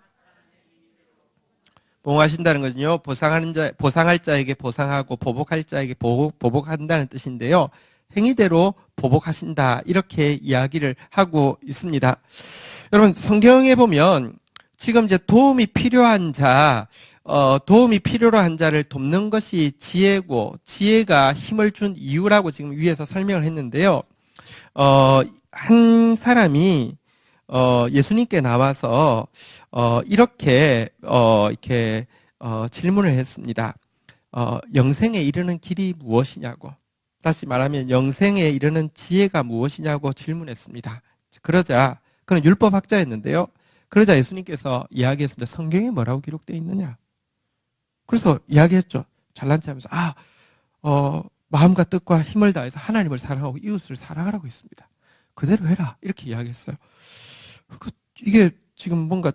보응하신다는 것은요, 보상할 자에게 보상하고 보복할 자에게 보복한다는 뜻인데요. 행위대로 보복하신다. 이렇게 이야기를 하고 있습니다. 여러분, 성경에 보면 지금 이제 도움이 필요한 자를 돕는 것이 지혜고, 지혜가 힘을 준 이유라고 지금 위에서 설명을 했는데요. 한 사람이 예수님께 나와서 이렇게 질문을 했습니다. 영생에 이르는 길이 무엇이냐고, 다시 말하면 영생에 이르는 지혜가 무엇이냐고 질문했습니다. 그러자 그는 율법학자였는데요. 그러자 예수님께서 이야기했습니다. 성경에 뭐라고 기록되어 있느냐? 그래서 이야기했죠. 잘난 체 하면서 마음과 뜻과 힘을 다해서 하나님을 사랑하고 이웃을 사랑하라고 했습니다. 그대로 해라. 이렇게 이야기했어요. 이게 지금 뭔가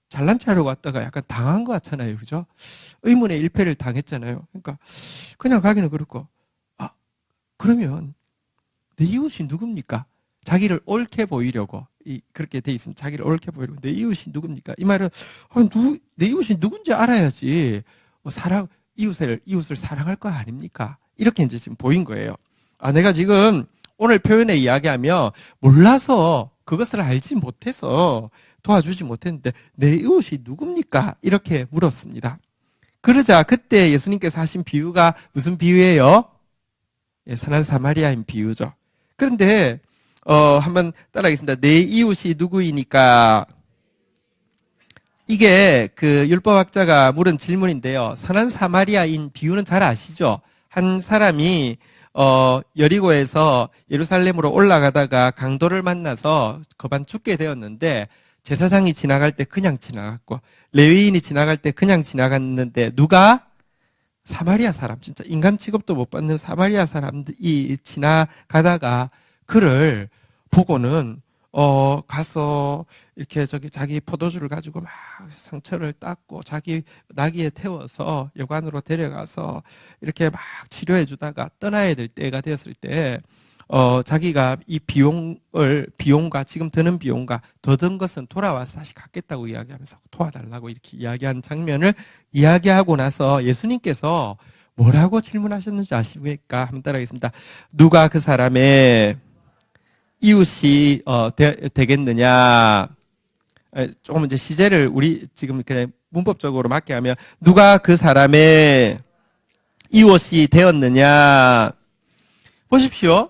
잘난 체 하려고 왔다가 약간 당한 것 같잖아요. 그죠? 의문의 일패를 당했잖아요. 그러니까 그냥 가기는 그렇고, 그러면 내 이웃이 누굽니까? 자기를 옳게 보이려고 그렇게 돼 있으면 자기를 옳게 보이려고 내 이웃이 누굽니까? 이 말은 내 이웃이 누군지 알아야지 이웃을 사랑할 거 아닙니까? 이렇게 이제 지금 보인 거예요. 내가 지금 오늘 표현에 이야기하며 몰라서 그것을 알지 못해서 도와주지 못했는데 내 이웃이 누굽니까? 이렇게 물었습니다. 그러자 그때 예수님께서 하신 비유가 무슨 비유예요? 선한 사마리아인 비유죠. 그런데 한번 따라하겠습니다. 내 이웃이 누구이니까? 이게 그 율법학자가 물은 질문인데요. 선한 사마리아인 비유는 잘 아시죠? 한 사람이 여리고에서 예루살렘으로 올라가다가 강도를 만나서 거반 죽게 되었는데, 제사장이 지나갈 때 그냥 지나갔고 레위인이 지나갈 때 그냥 지나갔는데, 누가? 사마리아 사람, 진짜 인간 취급도 못 받는 사마리아 사람이 지나가다가 그를 보고는 가서 이렇게 자기 포도주를 가지고 막 상처를 닦고 자기 나귀에 태워서 여관으로 데려가서 이렇게 막 치료해 주다가 떠나야 될 때가 되었을 때 자기가 이 비용과 지금 드는 비용과 더 든 것은 돌아와서 다시 갚겠다고 이야기하면서 도와달라고 이렇게 이야기한 장면을 이야기하고 나서 예수님께서 뭐라고 질문하셨는지 아십니까? 한번 따라하겠습니다. 누가 그 사람의 이웃이 되겠느냐? 조금 이제 시제를 우리 지금 그냥 문법적으로 맞게 하면 누가 그 사람의 이웃이 되었느냐? 보십시오.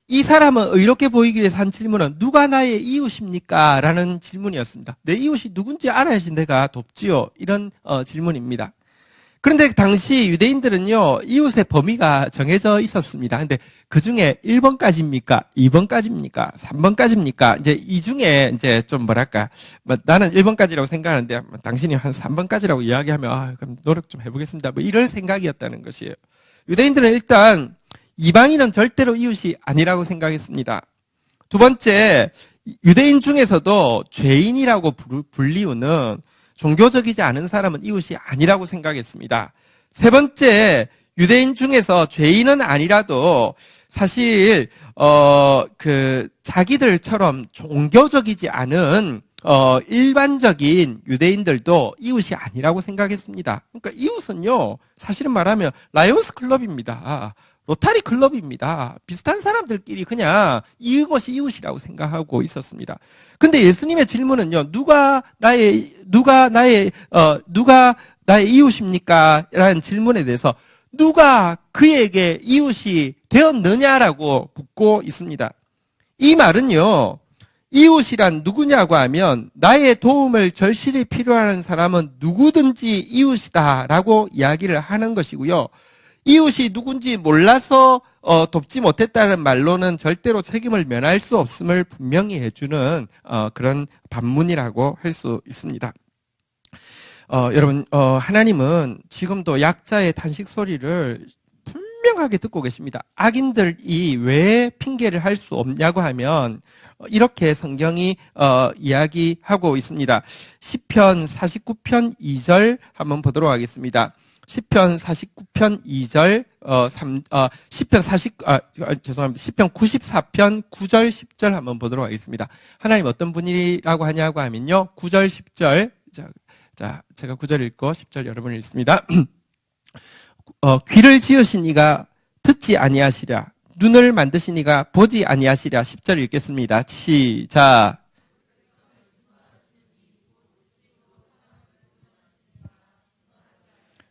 이 사람은 의롭게 보이기 위해서 한 질문은 누가 나의 이웃입니까? 라는 질문이었습니다. 내 이웃이 누군지 알아야지 내가 돕지요. 이런 질문입니다. 그런데 당시 유대인들은요, 이웃의 범위가 정해져 있었습니다. 근데 그 중에 1번까지입니까? 2번까지입니까? 3번까지입니까? 이제 이 중에 이제 좀 나는 1번까지라고 생각하는데, 당신이 한 3번까지라고 이야기하면, 그럼 노력 좀 해보겠습니다. 이럴 생각이었다는 것이에요. 유대인들은 일단, 이방인은 절대로 이웃이 아니라고 생각했습니다. 두 번째, 유대인 중에서도 죄인이라고 불리우는 종교적이지 않은 사람은 이웃이 아니라고 생각했습니다. 세 번째, 유대인 중에서 죄인은 아니라도 사실 자기들처럼 종교적이지 않은 일반적인 유대인들도 이웃이 아니라고 생각했습니다. 그러니까 이웃은요, 사실은 말하면 라이온스 클럽입니다. 로타리 클럽입니다. 비슷한 사람들끼리 그냥 이것이 이웃이라고 생각하고 있었습니다. 근데 예수님의 질문은요, 누가 나의 이웃입니까? 라는 질문에 대해서 누가 그에게 이웃이 되었느냐라고 묻고 있습니다. 이 말은요, 이웃이란 누구냐고 하면 나의 도움을 절실히 필요한 사람은 누구든지 이웃이다라고 이야기를 하는 것이고요. 이웃이 누군지 몰라서 돕지 못했다는 말로는 절대로 책임을 면할 수 없음을 분명히 해주는 그런 반문이라고 할 수 있습니다. 여러분, 하나님은 지금도 약자의 탄식 소리를 분명하게 듣고 계십니다. 악인들이 왜 핑계를 할 수 없냐고 하면 이렇게 성경이 이야기하고 있습니다. 시편 49편 2절 한번 보도록 하겠습니다. 시편 49편 2절, 시편 94편 9절, 10절 한번 보도록 하겠습니다. 하나님 어떤 분이라고 하냐고 하면요. 9절, 10절. 자, 제가 9절 읽고 10절 여러분 읽습니다. 귀를 지으신 이가 듣지 아니하시랴. 눈을 만드신 이가 보지 아니하시랴. 10절 읽겠습니다. 시작.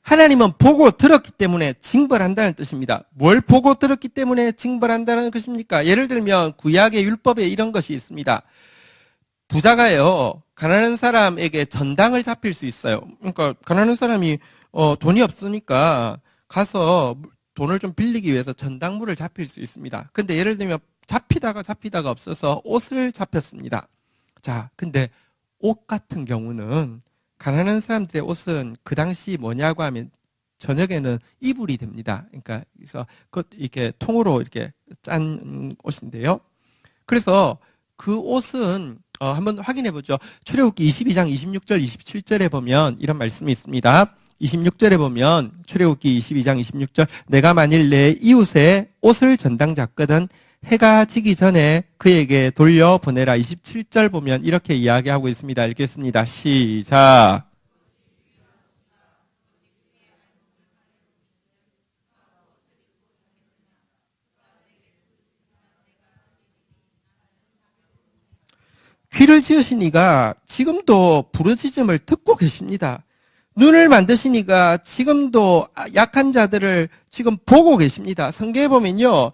하나님은 보고 들었기 때문에 징벌한다는 뜻입니다. 뭘 보고 들었기 때문에 징벌한다는 것입니까? 예를 들면 구약의 율법에 이런 것이 있습니다. 부자가요, 가난한 사람에게 전당을 잡힐 수 있어요. 그러니까 가난한 사람이 돈이 없으니까 가서 돈을 좀 빌리기 위해서 전당물을 잡힐 수 있습니다. 근데 예를 들면 잡히다가 없어서 옷을 잡혔습니다. 자, 근데 옷 같은 경우는 가난한 사람들의 옷은 그 당시 뭐냐고 하면 저녁에는 이불이 됩니다. 그러니까 그래서 이렇게 통으로 이렇게 짠 옷인데요. 그래서 그 옷은 한번 확인해 보죠. 출애굽기 22장 26절 27절에 보면 이런 말씀이 있습니다. 26절에 보면 출애굽기 22장 26절 내가 만일 내 이웃의 옷을 전당 잡거든 해가 지기 전에 그에게 돌려보내라. 27절 보면 이렇게 이야기하고 있습니다. 읽겠습니다. 시작. 귀를 지으신 이가 지금도 부르짖음을 듣고 계십니다. 눈을 만드신 이가 지금도 약한 자들을 지금 보고 계십니다. 성경에 보면요.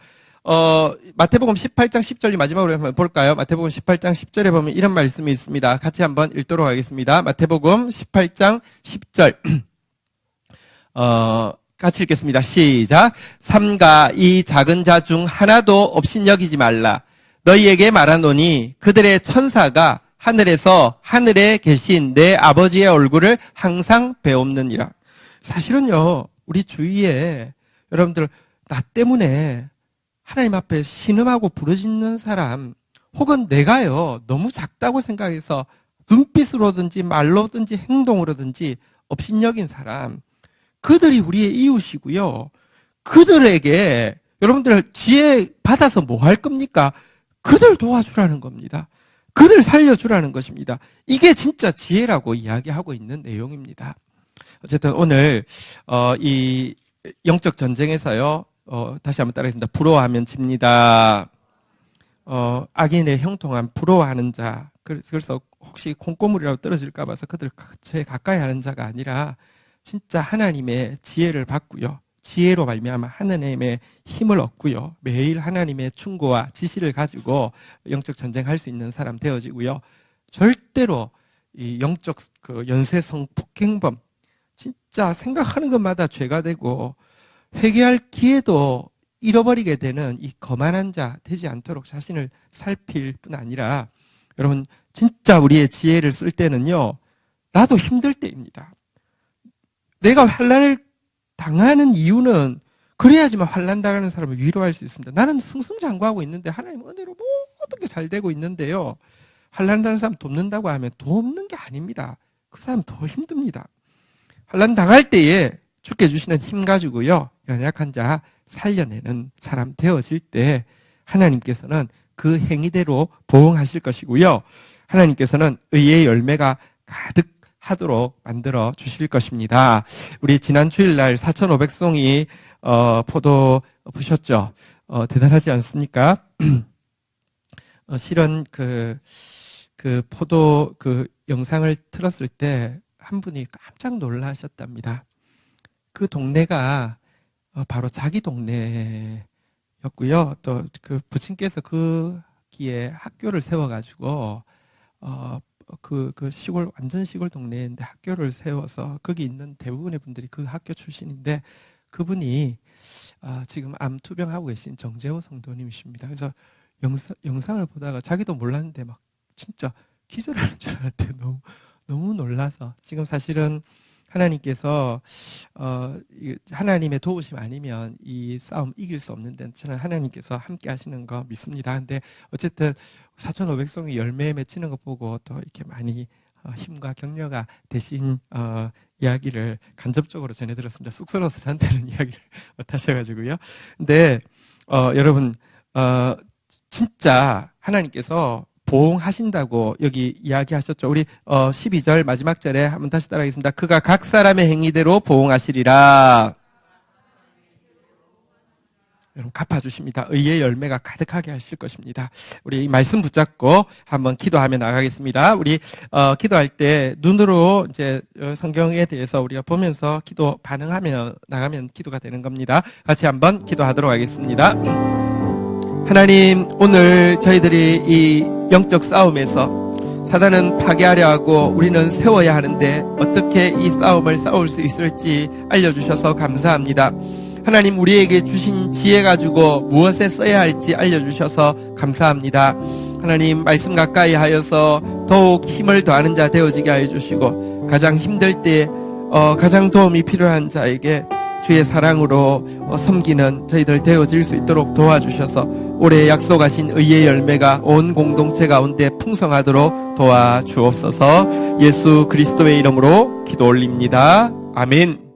마태복음 18장 10절 마지막으로 한번 볼까요? 마태복음 18장 10절에 보면 이런 말씀이 있습니다. 같이 한번 읽도록 하겠습니다. 마태복음 18장 10절. 같이 읽겠습니다. 시작. 삼가 이 작은 자 중 하나도 업신여기지 말라. 너희에게 말하노니 그들의 천사가 하늘에서 하늘에 계신 내 아버지의 얼굴을 항상 배옵느니라. 사실은요, 우리 주위에 여러분들 나 때문에 하나님 앞에 신음하고 부르짖는 사람, 혹은 내가요 너무 작다고 생각해서 눈빛으로든지 말로든지 행동으로든지 업신여긴 사람, 그들이 우리의 이웃이고요. 그들에게 여러분들 지혜 받아서 뭐 할 겁니까? 그들 도와주라는 겁니다. 그들 살려주라는 것입니다. 이게 진짜 지혜라고 이야기하고 있는 내용입니다. 어쨌든 오늘 이 영적 전쟁에서요. 다시 한번 따라하겠습니다. 부러워하면 집니다. 악인의 형통함 부러워하는 자. 그래서 혹시 콩고물이라도 떨어질까 봐서 그들 제 가까이 하는 자가 아니라 진짜 하나님의 지혜를 받고요. 지혜로 말미암아 하나님의 힘을 얻고요. 매일 하나님의 충고와 지시를 가지고 영적 전쟁할 수 있는 사람 되어지고요. 절대로 이 영적 그 연쇄성 폭행범 진짜 생각하는 것마다 죄가 되고 회개할 기회도 잃어버리게 되는 이 거만한 자 되지 않도록 자신을 살필 뿐 아니라 여러분 진짜 우리의 지혜를 쓸 때는요. 나도 힘들 때입니다. 내가 환난을 당하는 이유는 그래야지만 환난 당하는 사람을 위로할 수 있습니다. 나는 승승장구하고 있는데 하나님 은혜로 모든 게 잘 되고 있는데요. 환난 당하는 사람 돕는다고 하면 돕는 게 아닙니다. 그 사람 더 힘듭니다. 환난 당할 때에 주께 주시는 힘 가지고요. 연약한 자 살려내는 사람 되어질 때 하나님께서는 그 행위대로 보응하실 것이고요. 하나님께서는 의의 열매가 가득 하도록 만들어 주실 것입니다. 우리 지난 주일날 4,500송이 포도 부셨죠? 대단하지 않습니까? 실은 그 포도 그 영상을 틀었을 때 한 분이 깜짝 놀라셨답니다. 그 동네가 바로 자기 동네였고요. 또 그 부친께서 그 기에 학교를 세워가지고 그 시골 완전 시골 동네인데 학교를 세워서 거기 있는 대부분의 분들이 그 학교 출신인데 그분이 지금 암 투병하고 계신 정재호 성도님이십니다. 그래서 영상을 보다가 자기도 몰랐는데 막 진짜 기절하는 줄 알았대요. 너무 놀라서 지금 사실은 하나님께서 하나님의 도우심 아니면 이 싸움 이길 수 없는데 저는 하나님께서 함께 하시는 거 믿습니다. 근데 어쨌든 4,500송이 열매에 맺히는 것 보고 또 이렇게 많이 힘과 격려가 대신 이야기를 간접적으로 전해들었습니다. 쑥스러워서 저한테는 이야기를 못하셔가지고요. 근데 여러분 진짜 하나님께서 보응하신다고 여기 이야기하셨죠. 우리 12절 마지막 절에 한번 다시 따라하겠습니다. 그가 각 사람의 행위대로 보응하시리라. 여러분 갚아주십니다. 의의 열매가 가득하게 하실 것입니다. 우리 이 말씀 붙잡고 한번 기도하며 나가겠습니다. 우리 기도할 때 눈으로 이제 성경에 대해서 우리가 보면서 기도 반응하며 나가면 기도가 되는 겁니다. 같이 한번 기도하도록 하겠습니다. 하나님, 오늘 저희들이 이 영적 싸움에서 사단은 파괴하려 하고 우리는 세워야 하는데 어떻게 이 싸움을 싸울 수 있을지 알려주셔서 감사합니다. 하나님, 우리에게 주신 지혜 가지고 무엇에 써야 할지 알려주셔서 감사합니다. 하나님, 말씀 가까이 하여서 더욱 힘을 더하는 자 되어지게 하여 주시고 가장 힘들 때 가장 도움이 필요한 자에게 주의 사랑으로 섬기는 저희들 되어질 수 있도록 도와주셔서 올해 약속하신 의의 열매가 온 공동체 가운데 풍성하도록 도와주옵소서. 예수 그리스도의 이름으로 기도 올립니다. 아멘.